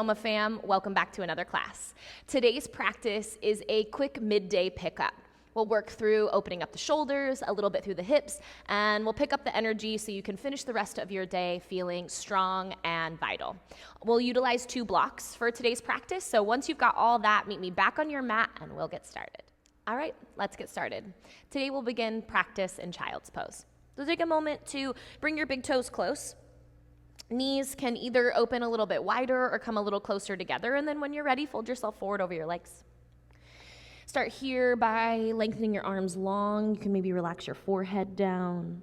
Soma fam, welcome back to another class. Today's practice is a quick midday pickup. We'll work through opening up the shoulders, a little bit through the hips, and we'll pick up the energy so you can finish the rest of your day feeling strong and vital. We'll utilize 2 blocks for today's practice, so once you've got all that, meet me back on your mat and we'll get started. All right, let's get started. Today we'll begin practice in child's pose. So take a moment to bring your big toes close. Knees can either open a little bit wider or come a little closer together, and then when you're ready, fold yourself forward over your legs. Start here by lengthening your arms long. You can maybe relax your forehead down.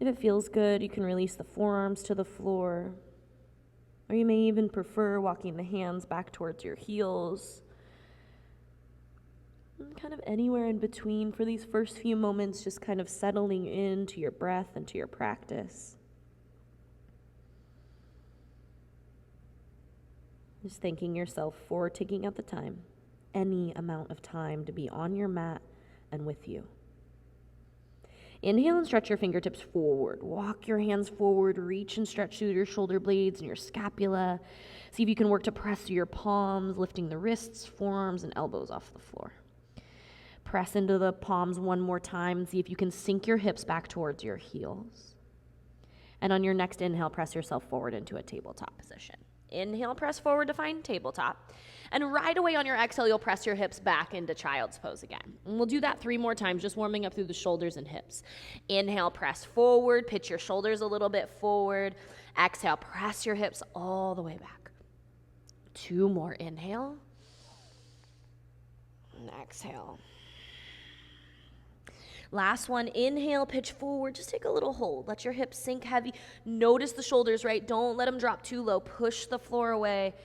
If it feels good, you can release the forearms to the floor, or you may even prefer walking the hands back towards your heels. And kind of anywhere in between for these first few moments, just kind of settling into your breath and to your practice. Just thanking yourself for taking out the time, any amount of time, to be on your mat and with you. Inhale and stretch your fingertips forward. Walk your hands forward, reach and stretch through your shoulder blades and your scapula. See if you can work to press through your palms, lifting the wrists, forearms, and elbows off the floor. Press into the palms one more time and see if you can sink your hips back towards your heels. And on your next inhale, press yourself forward into a tabletop position. Inhale, press forward to find tabletop. And right away on your exhale, you'll press your hips back into child's pose again. And we'll do that 3 more times, just warming up through the shoulders and hips. Inhale, press forward, pitch your shoulders a little bit forward. Exhale, press your hips all the way back. 2 more, inhale. And exhale. Last one, inhale, pitch forward, just take a little hold. Let your hips sink heavy. Notice the shoulders, right? Don't let them drop too low. Push the floor away.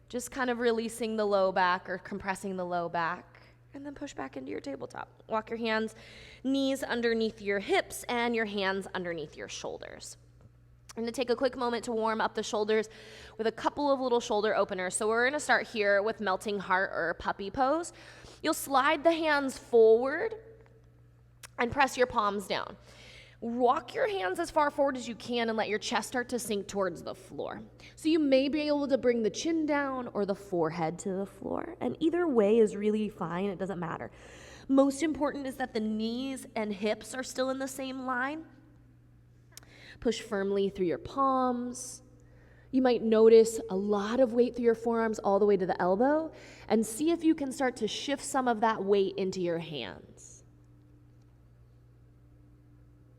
Just kind of releasing the low back or compressing the low back. And then push back into your tabletop. Walk your hands, knees underneath your hips and your hands underneath your shoulders. I'm going to take a quick moment to warm up the shoulders with a couple of little shoulder openers. So we're going to start here with melting heart or puppy pose. You'll slide the hands forward and press your palms down. Walk your hands as far forward as you can and let your chest start to sink towards the floor. So you may be able to bring the chin down or the forehead to the floor, and either way is really fine. It doesn't matter. Most important is that the knees and hips are still in the same line. Push firmly through your palms. You might notice a lot of weight through your forearms all the way to the elbow, and see if you can start to shift some of that weight into your hands.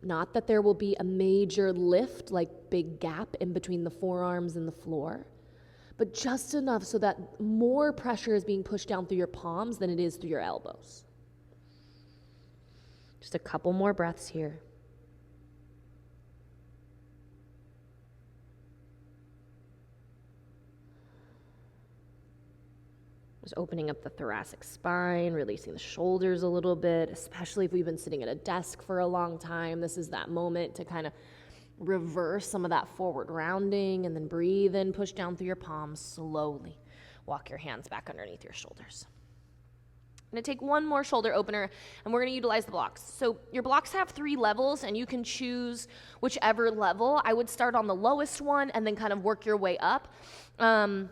Not that there will be a major lift, like big gap in between the forearms and the floor, but just enough so that more pressure is being pushed down through your palms than it is through your elbows. Just a couple more breaths here. Just opening up the thoracic spine, releasing the shoulders a little bit, especially if we've been sitting at a desk for a long time. This is that moment to kind of reverse some of that forward rounding and then breathe in, push down through your palms slowly. Walk your hands back underneath your shoulders. I'm going to take one more shoulder opener, and we're going to utilize the blocks. So your blocks have 3 levels, and you can choose whichever level. I would start on the lowest one and then kind of work your way up, and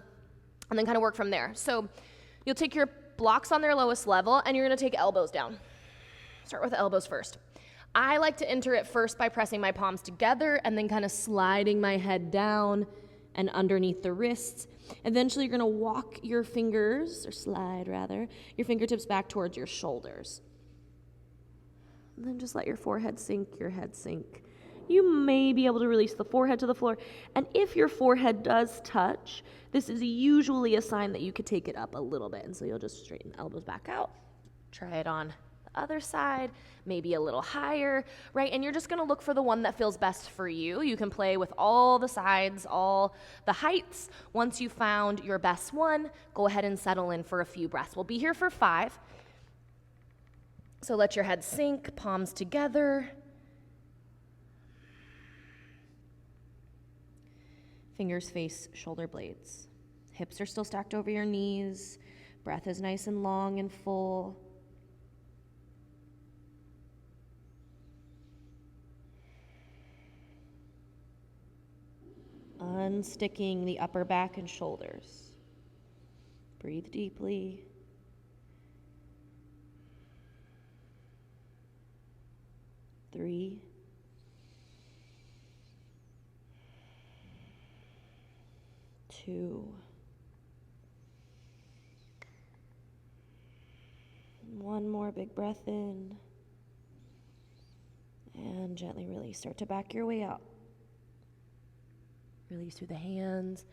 then kind of work from there. So you'll take your blocks on their lowest level, and you're going to take elbows down. Start with elbows first. I like to enter it first by pressing my palms together and then kind of sliding my head down and underneath the wrists. Eventually, you're going to walk your fingers, or slide rather, your fingertips back towards your shoulders. And then just let your forehead sink, your head sink. You may be able to release the forehead to the floor. And if your forehead does touch, this is usually a sign that you could take it up a little bit. And so you'll just straighten the elbows back out. Try it on the other side, maybe a little higher, right? And you're just going to look for the one that feels best for you. You can play with all the sides, all the heights. Once you found your best one, go ahead and settle in for a few breaths. We'll be here for 5. So let your head sink, palms together. Fingers face shoulder blades. Hips are still stacked over your knees. Breath is nice and long and full. unsticking the upper back and shoulders. Breathe deeply. Three. Two. One more big breath in. And gently release. Start to back your way out. Release through the hands.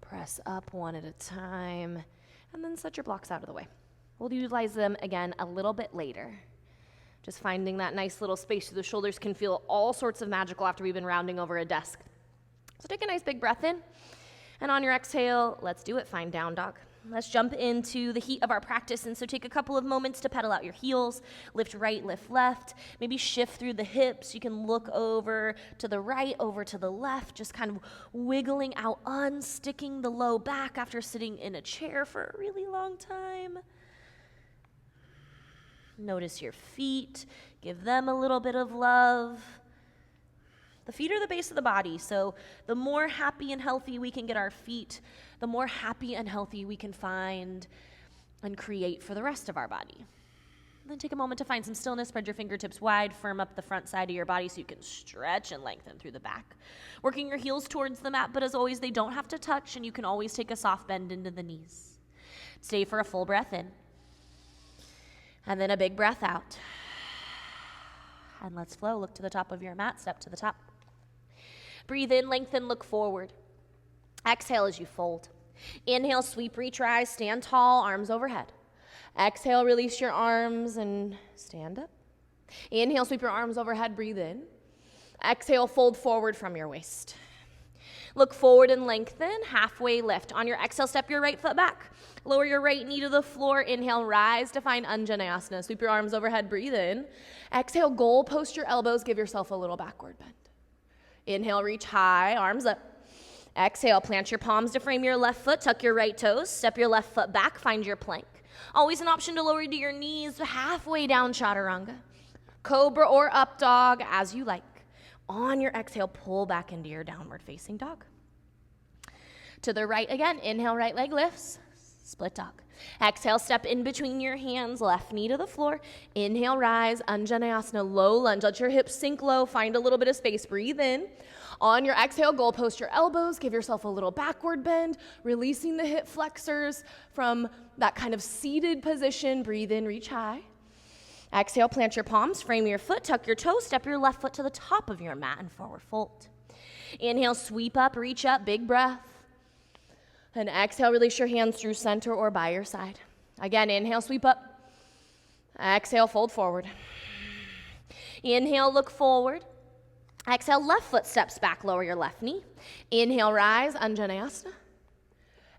Press up one at a time. And then set your blocks out of the way. We'll utilize them again a little bit later. Just finding that nice little space through the shoulders can feel all sorts of magical after we've been rounding over a desk. So take a nice big breath in. And on your exhale, let's do it. Find down dog. Let's jump into the heat of our practice. And so take a couple of moments to pedal out your heels. Lift right, lift left. Maybe shift through the hips. You can look over to the right, over to the left. Just kind of wiggling out, unsticking the low back after sitting in a chair for a really long time. Notice your feet. Give them a little bit of love. The feet are the base of the body, so the more happy and healthy we can get our feet, the more happy and healthy we can find and create for the rest of our body. And then take a moment to find some stillness. Spread your fingertips wide, firm up the front side of your body so you can stretch and lengthen through the back. Working your heels towards the mat, but as always, they don't have to touch, and you can always take a soft bend into the knees. Stay for a full breath in. And then a big breath out. And let's flow. Look to the top of your mat, step to the top. Breathe in, lengthen, look forward. Exhale as you fold. Inhale, sweep, reach, rise, stand tall, arms overhead. Exhale, release your arms and stand up. Inhale, sweep your arms overhead, breathe in. Exhale, fold forward from your waist. Look forward and lengthen, halfway lift. On your exhale, step your right foot back. Lower your right knee to the floor. Inhale, rise to find Anjaneyasana. Sweep your arms overhead, breathe in. Exhale, goal post your elbows, give yourself a little backward bend. Inhale, reach high, arms up. Exhale, plant your palms to frame your left foot, tuck your right toes, step your left foot back, find your plank. Always an option to lower to your knees, halfway down chaturanga. Cobra or up dog, as you like. On your exhale, pull back into your downward facing dog. To the right again, inhale, right leg lifts, split dog. Exhale, step in between your hands, left knee to the floor. Inhale, rise, Anjaneyasana, low lunge. Let your hips sink low, find a little bit of space, breathe in. On your exhale, goal post your elbows, give yourself a little backward bend, releasing the hip flexors from that kind of seated position. Breathe in, reach high. Exhale, plant your palms, frame your foot, tuck your toes, step your left foot to the top of your mat and forward fold. Inhale, sweep up, reach up, big breath. And exhale, release your hands through center or by your side. Again, inhale, sweep up. Exhale, fold forward. Inhale, look forward. Exhale, left foot steps back, lower your left knee. Inhale, rise, Anjaneyasana.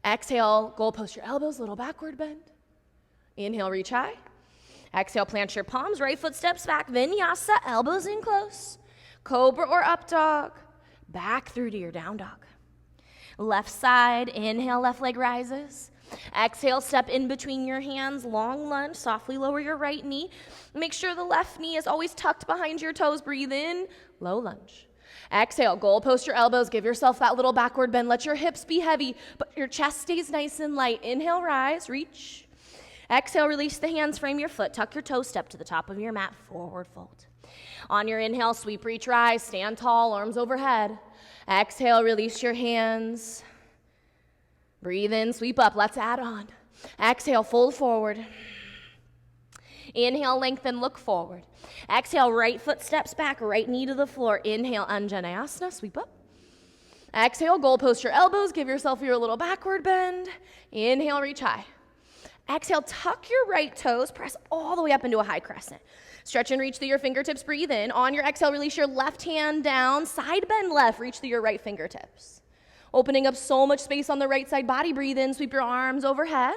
Exhale, goal post your elbows, little backward bend. Inhale, reach high. Exhale, plant your palms, right foot steps back, vinyasa, elbows in close. Cobra or up dog. Back through to your down dog. Left side, inhale, left leg rises. Exhale, step in between your hands, long lunge, softly lower your right knee. Make sure the left knee is always tucked behind your toes. Breathe in, low lunge. Exhale, goal post your elbows, give yourself that little backward bend. Let your hips be heavy, but your chest stays nice and light. Inhale, rise, reach. Exhale, release the hands, frame your foot, tuck your toes, step to the top of your mat, forward fold. On your inhale, sweep, reach, rise, stand tall, arms overhead. Exhale, release your hands. Breathe in, sweep up, let's add on. Exhale, fold forward. Inhale, lengthen, look forward. Exhale, right foot steps back, right knee to the floor. Inhale, Anjaneyasana, sweep up. Exhale, goal post your elbows, give yourself your little backward bend. Inhale, reach high. Exhale, tuck your right toes, press all the way up into a high crescent. Stretch and reach through your fingertips, breathe in. On your exhale, release your left hand down, side bend left, reach through your right fingertips. Opening up so much space on the right side body, breathe in, sweep your arms overhead.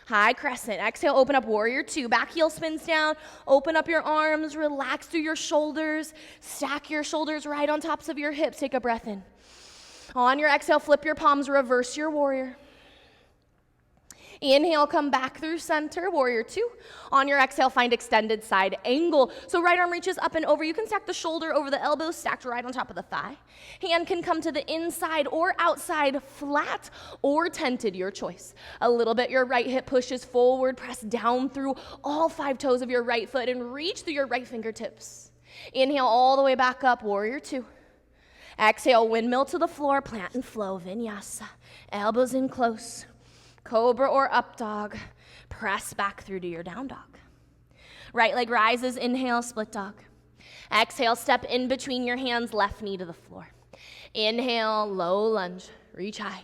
High crescent, exhale, open up, warrior two. Back heel spins down, open up your arms, relax through your shoulders. Stack your shoulders right on tops of your hips, take a breath in. On your exhale, flip your palms, reverse your warrior. Inhale, come back through center, warrior two. On your exhale, find extended side angle. So right arm reaches up and over. You can stack the shoulder over the elbow, stacked right on top of the thigh. Hand can come to the inside or outside, flat or tented, your choice. A little bit, your right hip pushes forward, press down through all 5 toes of your right foot and reach through your right fingertips. Inhale all the way back up, warrior two. Exhale, windmill to the floor, plant and flow, vinyasa. Elbows in close. Cobra or up dog. Press back through to your down dog. Right leg rises, inhale, split dog. Exhale, step in between your hands, left knee to the floor. Inhale, low lunge, reach high.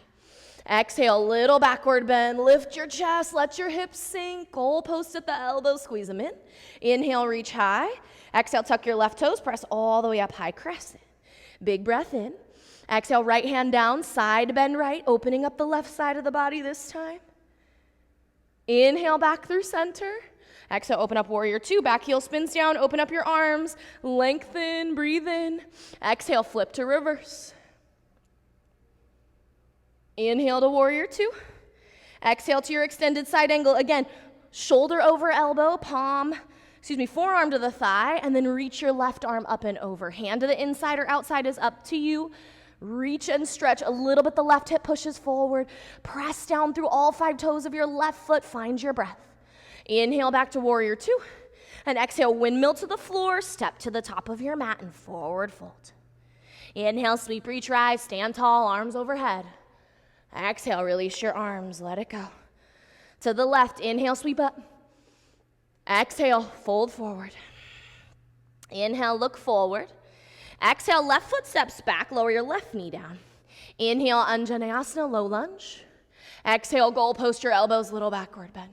Exhale, little backward bend, lift your chest, let your hips sink, goalpost at the elbow, squeeze them in. Inhale, reach high. Exhale, tuck your left toes, press all the way up, high crescent. Big breath in. Exhale, right hand down, side bend right, opening up the left side of the body this time. Inhale back through center. Exhale, open up warrior two, back heel spins down, open up your arms, lengthen, breathe in. Exhale, flip to reverse. Inhale to warrior two. Exhale to your extended side angle. Again, shoulder over elbow, forearm to the thigh, and then reach your left arm up and over. Hand to the inside or outside is up to you. Reach and stretch a little bit. The left hip pushes forward. Press down through all 5 toes of your left foot. Find your breath. Inhale back to warrior two. And exhale, windmill to the floor. Step to the top of your mat and forward fold. Inhale, sweep, reach, rise. Stand tall, arms overhead. Exhale, release your arms. Let it go. To the left, inhale, sweep up. Exhale, fold forward. Inhale, look forward. Exhale, left foot steps back, lower your left knee down. Inhale, Anjaneyasana, low lunge. Exhale, goalpost your elbows, little backward bend.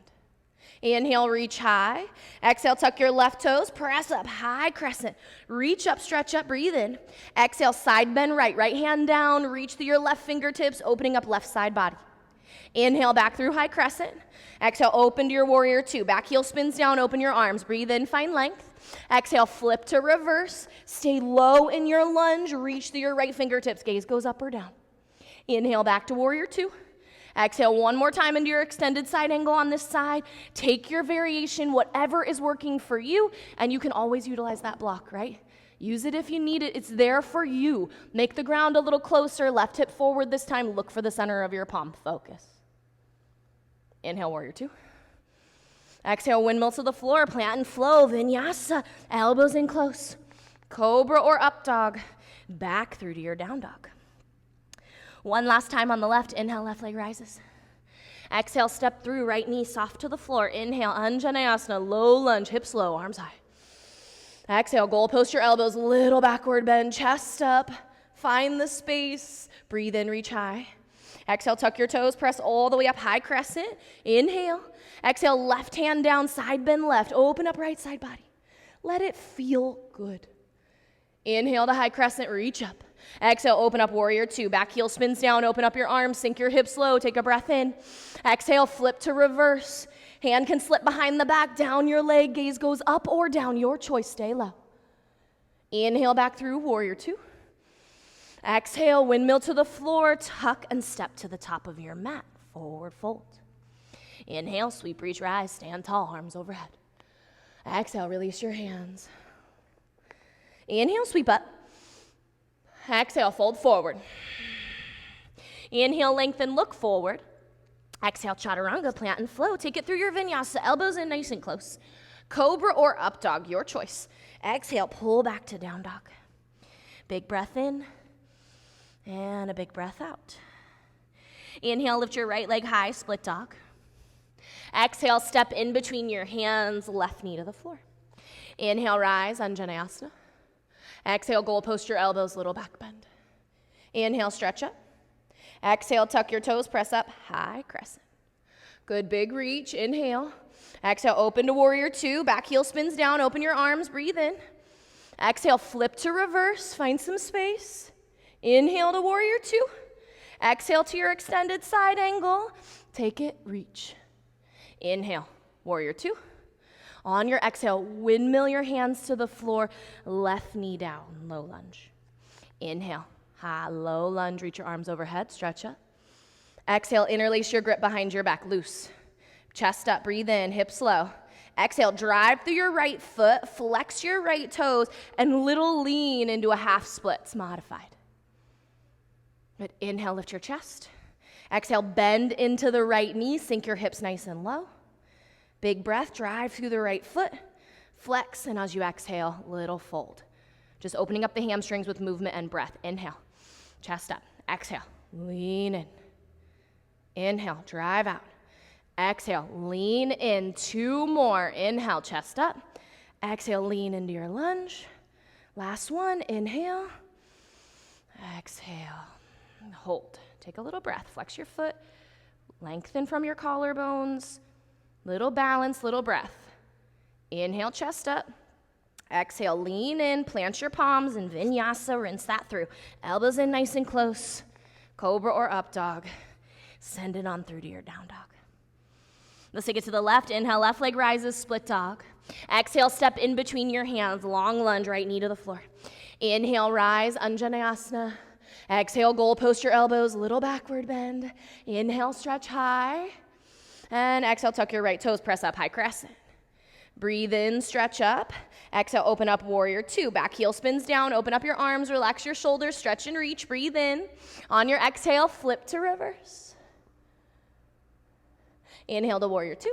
Inhale, reach high. Exhale, tuck your left toes, press up, high crescent. Reach up, stretch up, breathe in. Exhale, side bend right, right hand down, reach through your left fingertips, opening up left side body. Inhale, back through high crescent. Exhale, open to your warrior two. Back heel spins down, open your arms. Breathe in, find length. Exhale, flip to reverse. Stay low in your lunge. Reach through your right fingertips. Gaze goes up or down. Inhale, back to warrior two. Exhale one more time into your extended side angle on this side. Take your variation, whatever is working for you, and you can always utilize that block, right? Use it if you need it. It's there for you. Make the ground a little closer. Left hip forward this time. Look for the center of your palm. Focus. Inhale, warrior two. Exhale, windmill to the floor, plant and flow, vinyasa, elbows in close. Cobra or up dog, back through to your down dog. One last time on the left, inhale, left leg rises. Exhale, step through, right knee soft to the floor. Inhale, Anjaneyasana, low lunge, hips low, arms high. Exhale, goalpost your elbows, little backward bend, chest up, find the space, breathe in, reach high. Exhale, tuck your toes, press all the way up, high crescent. Inhale. Exhale, left hand down, side bend left. Open up right side body. Let it feel good. Inhale to high crescent, reach up. Exhale, open up warrior two. Back heel spins down, open up your arms, sink your hips low, take a breath in. Exhale, flip to reverse. Hand can slip behind the back, down your leg, gaze goes up or down, your choice, stay low. Inhale back through warrior two. Exhale, windmill to the floor, tuck and step to the top of your mat, forward fold. Inhale, sweep, reach, rise, stand tall, arms overhead. Exhale, release your hands. Inhale, sweep up. Exhale, fold forward. Inhale, lengthen, look forward. Exhale, chaturanga, plant and flow. Take it through your vinyasa, elbows in nice and close. Cobra or up dog, your choice. Exhale, pull back to down dog. Big breath in. And a big breath out. Inhale, lift your right leg high, split dog. Exhale, step in between your hands, left knee to the floor. Inhale, rise, Anjaneyasana. Exhale, goalpost your elbows, little back bend. Inhale, stretch up. Exhale, tuck your toes, press up, high crescent. Good, big reach, inhale. Exhale, open to warrior two, back heel spins down, open your arms, breathe in. Exhale, flip to reverse, find some space. Inhale to warrior two. Exhale to your extended side angle. Take it, reach. Inhale, warrior two. On your exhale, windmill your hands to the floor, left knee down, low lunge. Inhale, high, low lunge, reach your arms overhead, stretch up. Exhale, interlace your grip behind your back, loose. Chest up, breathe in, hips low. Exhale, drive through your right foot, flex your right toes, and little lean into a half splits, modified. Good. Inhale, lift your chest. Exhale, bend into the right knee, sink your hips nice and low. Big breath, drive through the right foot, flex, and as you exhale, little fold. Just opening up the hamstrings with movement and breath. Inhale, chest up. Exhale, lean in. Inhale, drive out. Exhale, lean in. 2 more. Inhale, chest up. Exhale, lean into your lunge. Last one, inhale. Exhale, hold. Take a little breath. Flex your foot. Lengthen from your collarbones. Little balance, little breath. Inhale, chest up. Exhale, lean in. Plant your palms in vinyasa. Rinse that through. Elbows in nice and close. Cobra or up dog. Send it on through to your down dog. Let's take it to the left. Inhale, left leg rises, split dog. Exhale, step in between your hands. Long lunge, right knee to the floor. Inhale, rise, Anjaneyasana. Exhale, goal post your elbows, little backward bend. Inhale, stretch high. And exhale, tuck your right toes, press up, high crescent. Breathe in, stretch up. Exhale, open up, warrior 2. Back heel spins down, open up your arms, relax your shoulders, stretch and reach, breathe in. On your exhale, flip to reverse. Inhale to warrior 2.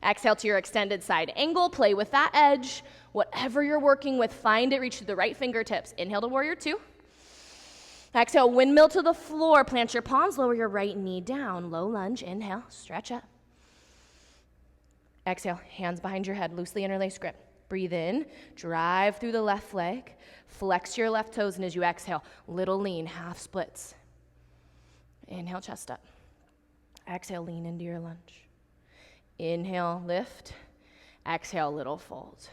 Exhale to your extended side angle, play with that edge. Whatever you're working with, find it, reach to the right fingertips. Inhale to warrior 2. Exhale, windmill to the floor, plant your palms, lower your right knee down. Low lunge, inhale, stretch up. Exhale, hands behind your head, loosely interlace grip. Breathe in, drive through the left leg, flex your left toes, and as you exhale, little lean, half splits. Inhale, chest up. Exhale, lean into your lunge. Inhale, lift. Exhale, little fold.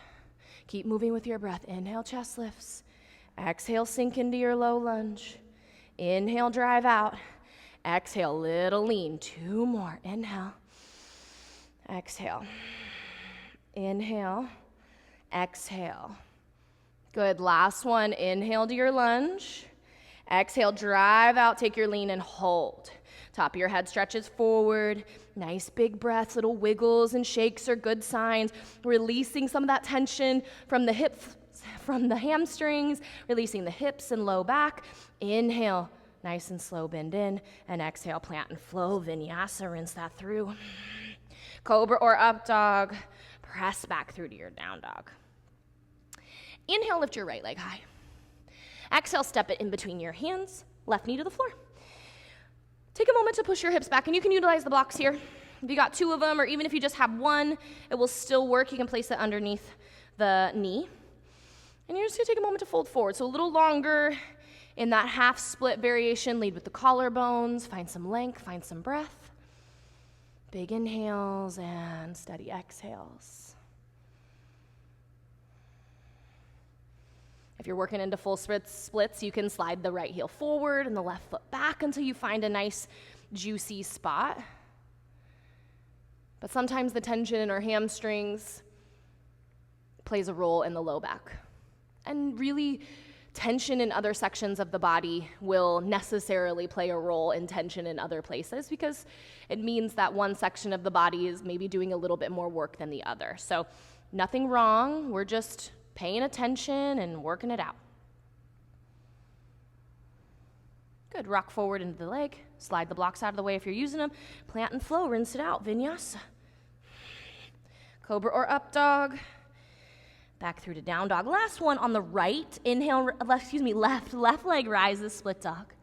Keep moving with your breath. Inhale, chest lifts. Exhale, sink into your low lunge. Inhale, drive out. Exhale, little lean. 2 more. Inhale. Exhale. Inhale. Exhale. Good. Last one. Inhale to your lunge. Exhale, drive out. Take your lean and hold. Top of your head stretches forward. Nice big breaths, little wiggles and shakes are good signs. Releasing some of that tension from the hips, from the hamstrings, releasing the hips and low back. Inhale, nice and slow, bend in, and exhale, plant and flow, vinyasa, rinse that through. Cobra or up dog, press back through to your down dog. Inhale, lift your right leg high. Exhale, step it in between your hands, left knee to the floor. Take a moment to push your hips back, and you can utilize the blocks here. If you got 2 of them, or even if you just have 1, it will still work. You can place it underneath the knee. And you're just gonna take a moment to fold forward. So a little longer in that half split variation, lead with the collarbones, find some length, find some breath. Big inhales and steady exhales. If you're working into full splits, you can slide the right heel forward and the left foot back until you find a nice, juicy spot. But sometimes the tension in our hamstrings plays a role in the low back. And really, tension in other sections of the body will necessarily play a role in tension in other places because it means that one section of the body is maybe doing a little bit more work than the other. So nothing wrong, we're just paying attention and working it out. Good, rock forward into the leg, slide the blocks out of the way if you're using them, plant and flow, rinse it out, vinyasa. Cobra or up dog, back through to down dog. Last one on the right, inhale, left leg rises, split dog.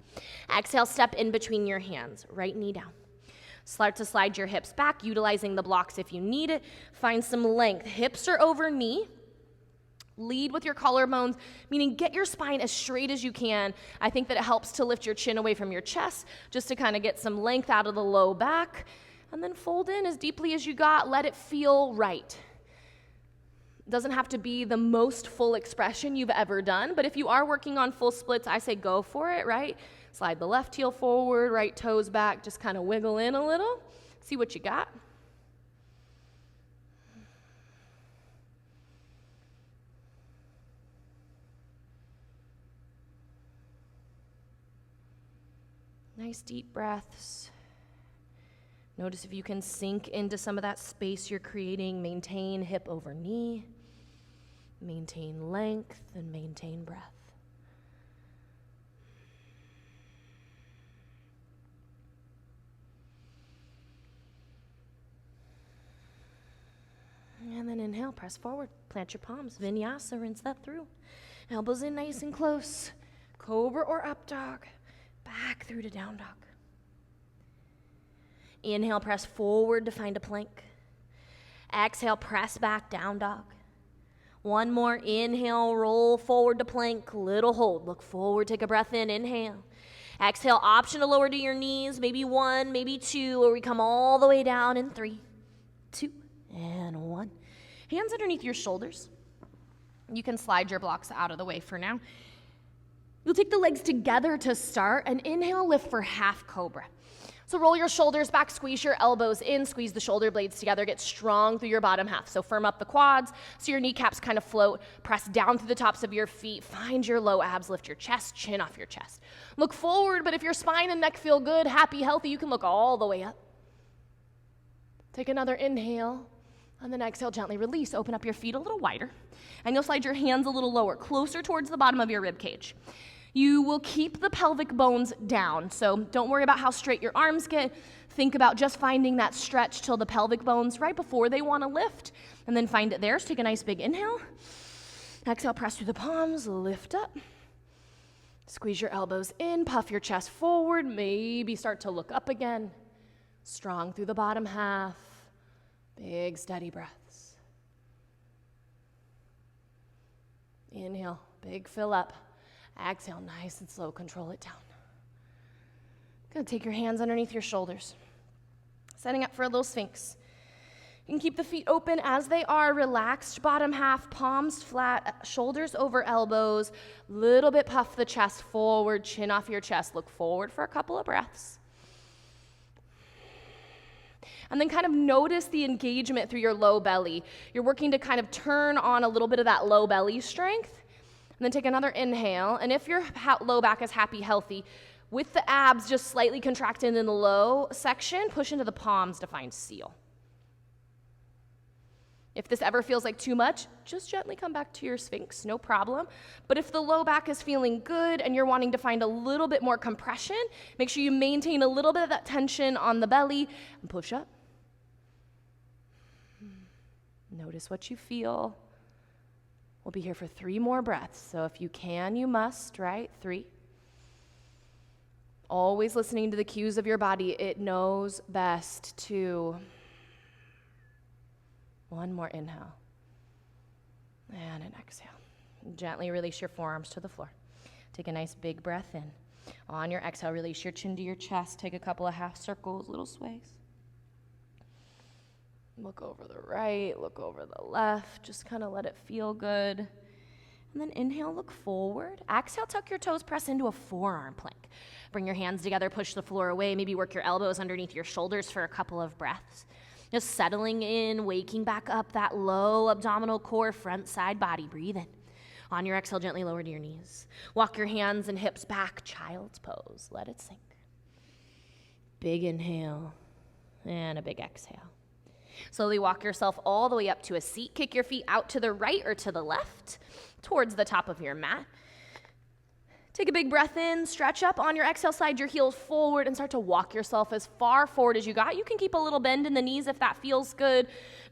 Exhale, step in between your hands, right knee down. Start to slide your hips back, utilizing the blocks if you need it. Find some length, hips are over knee. Lead with your collarbones, meaning get your spine as straight as you can. I think that it helps to lift your chin away from your chest, just to kind of get some length out of the low back, and then fold in as deeply as you got. Let it feel right. It doesn't have to be the most full expression you've ever done, but if you are working on full splits, I say go for it, right? Slide the left heel forward, right toes back, just kind of wiggle in a little. See what you got. Nice deep breaths. Notice if you can sink into some of that space you're creating. Maintain hip over knee. Maintain length and maintain breath. And then inhale, press forward, plant your palms, vinyasa, rinse that through. Elbows in nice and close. Cobra or up dog, back through to down dog. Inhale, press forward to find a plank. Exhale, press back, down dog. One more, inhale, roll forward to plank, little hold. Look forward, take a breath in, inhale. Exhale, option to lower to your knees, maybe 1, maybe 2, or we come all the way down in 3, 2, and 1. Hands underneath your shoulders. You can slide your blocks out of the way for now. You'll take the legs together to start, and inhale, lift for half cobra. So roll your shoulders back, squeeze your elbows in, squeeze the shoulder blades together, get strong through your bottom half. So firm up the quads so your kneecaps kind of float, press down through the tops of your feet, find your low abs, lift your chest, chin off your chest. Look forward, but if your spine and neck feel good, happy, healthy, you can look all the way up. Take another inhale, and then exhale, gently release. Open up your feet a little wider, and you'll slide your hands a little lower, closer towards the bottom of your rib cage. You will keep the pelvic bones down, so don't worry about how straight your arms get. Think about just finding that stretch till the pelvic bones right before they want to lift, and then find it there. So take a nice big inhale. Exhale, press through the palms, lift up. Squeeze your elbows in, puff your chest forward, maybe start to look up again. Strong through the bottom half. Big, steady breaths. Inhale, big fill up. Exhale, nice and slow, control it down. Good, take your hands underneath your shoulders. Setting up for a little sphinx. You can keep the feet open as they are, relaxed bottom half, palms flat, shoulders over elbows, little bit puff the chest forward, chin off your chest. Look forward for a couple of breaths. And then kind of notice the engagement through your low belly. You're working to kind of turn on a little bit of that low belly strength. And then take another inhale. And if your low back is happy, healthy, with the abs just slightly contracted in the low section, push into the palms to find seal. If this ever feels like too much, just gently come back to your sphinx, no problem. But if the low back is feeling good and you're wanting to find a little bit more compression, make sure you maintain a little bit of that tension on the belly and push up. Notice what you feel. We'll be here for 3 more breaths. So if you can, you must, right? 3. Always listening to the cues of your body. It knows best to. 1 more inhale. And an exhale. Gently release your forearms to the floor. Take a nice big breath in. On your exhale, release your chin to your chest. Take a couple of half circles, little sways. Look over the right, look over the left. Just kind of let it feel good. And then inhale, look forward. Exhale, tuck your toes, press into a forearm plank. Bring your hands together, push the floor away. Maybe work your elbows underneath your shoulders for a couple of breaths. Just settling in, waking back up that low abdominal core, front side body. Breathe in. On your exhale, gently lower to your knees. Walk your hands and hips back, child's pose. Let it sink. Big inhale and a big exhale. Slowly walk yourself all the way up to a seat. Kick your feet out to the right or to the left towards the top of your mat. Take a big breath in, stretch up. On your exhale, slide your heels forward and start to walk yourself as far forward as you got. You can keep a little bend in the knees if that feels good.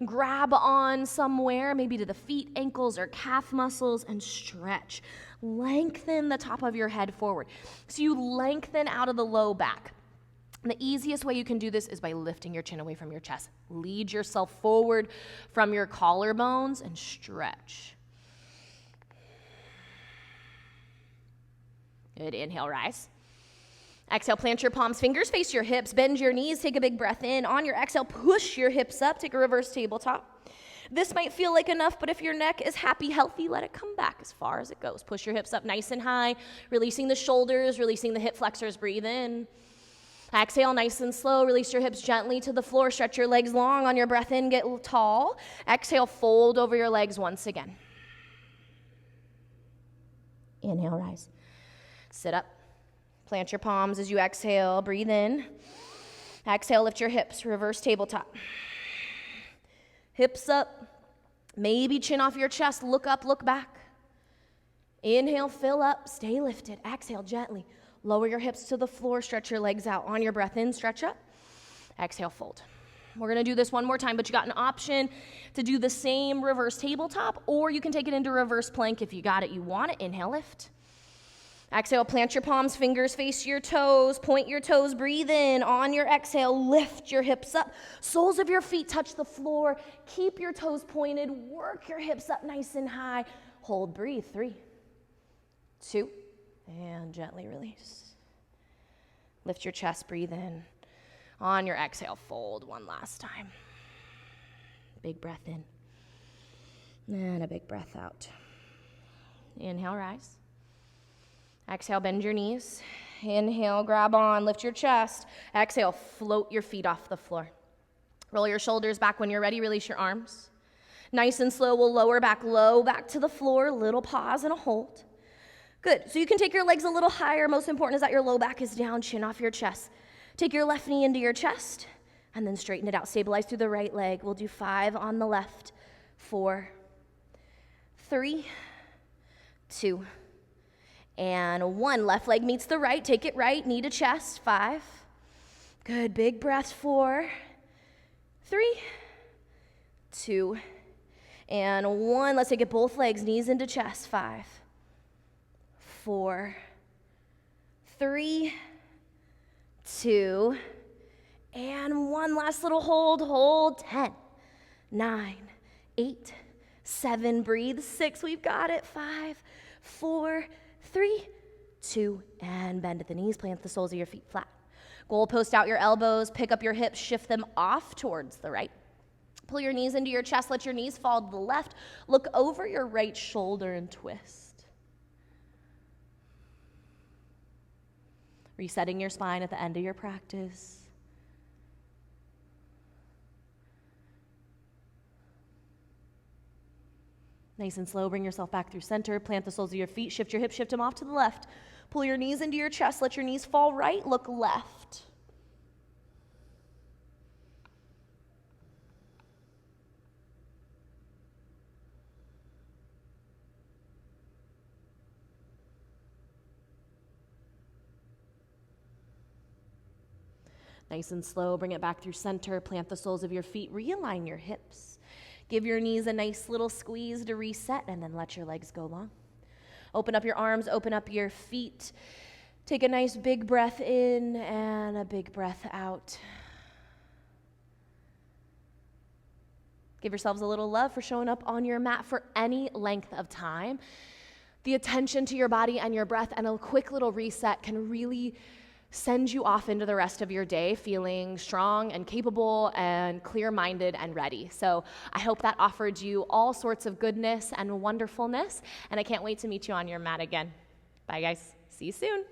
Grab on somewhere, maybe to the feet, ankles, or calf muscles, and stretch. Lengthen the top of your head forward. So you lengthen out of the low back. And the easiest way you can do this is by lifting your chin away from your chest. Lead yourself forward from your collarbones and stretch. Good, inhale, rise. Exhale, plant your palms, fingers face your hips, bend your knees, take a big breath in. On your exhale, push your hips up, take a reverse tabletop. This might feel like enough, but if your neck is happy, healthy, let it come back as far as it goes. Push your hips up nice and high, releasing the shoulders, releasing the hip flexors, breathe in. Exhale, nice and slow. Release your hips gently to the floor. Stretch your legs long. On your breath in, get tall. Exhale, fold over your legs once again. Inhale, rise. Sit up. Plant your palms as you exhale. Breathe in. Exhale, lift your hips, reverse tabletop. Hips up, maybe chin off your chest, look up, look back. Inhale, fill up, stay lifted. Exhale, gently. Lower your hips to the floor, stretch your legs out. On your breath in, stretch up. Exhale, fold. We're gonna do this one more time, but you got an option to do the same reverse tabletop, or you can take it into reverse plank if you got it, you want it. Inhale, lift. Exhale, plant your palms, fingers face your toes, point your toes, breathe in. On your exhale, lift your hips up. Soles of your feet touch the floor. Keep your toes pointed, work your hips up nice and high. Hold, breathe, 3, 2, and gently release. Lift your chest, breathe in. On your exhale, fold one last time. Big breath in. And a big breath out. Inhale, rise. Exhale, bend your knees. Inhale, grab on, lift your chest. Exhale, float your feet off the floor. Roll your shoulders back. When you're ready, release your arms. Nice and slow, we'll lower back low, back to the floor. Little pause and a hold. Good. So you can take your legs a little higher. Most important is that your low back is down, chin off your chest. Take your left knee into your chest and then straighten it out. Stabilize through the right leg. We'll do 5 on the left. 4, 3, 2, and 1. Left leg meets the right. Take it right, knee to chest. 5. Good. Big breath. 4, 3, 2, and 1. Let's take it both legs, knees into chest. 5, 4, 3, 2, and 1. Last little hold. Hold. 10, 9, 8, 7. Breathe. 6. We've got it. 5, 4, 3, 2, and bend at the knees. Plant the soles of your feet flat. Goalpost out your elbows. Pick up your hips. Shift them off towards the right. Pull your knees into your chest. Let your knees fall to the left. Look over your right shoulder and twist. Resetting your spine at the end of your practice. Nice and slow, bring yourself back through center. Plant the soles of your feet. Shift your hips, shift them off to the left. Pull your knees into your chest. Let your knees fall right. Look left. Nice and slow, bring it back through center. Plant the soles of your feet. Realign your hips. Give your knees a nice little squeeze to reset, and then let your legs go long. Open up your arms, open up your feet. Take a nice big breath in and a big breath out. Give yourselves a little love for showing up on your mat for any length of time. The attention to your body and your breath and a quick little reset can really send you off into the rest of your day feeling strong and capable and clear-minded and ready. So I hope that offered you all sorts of goodness and wonderfulness, and I can't wait to meet you on your mat again. Bye, guys. See you soon.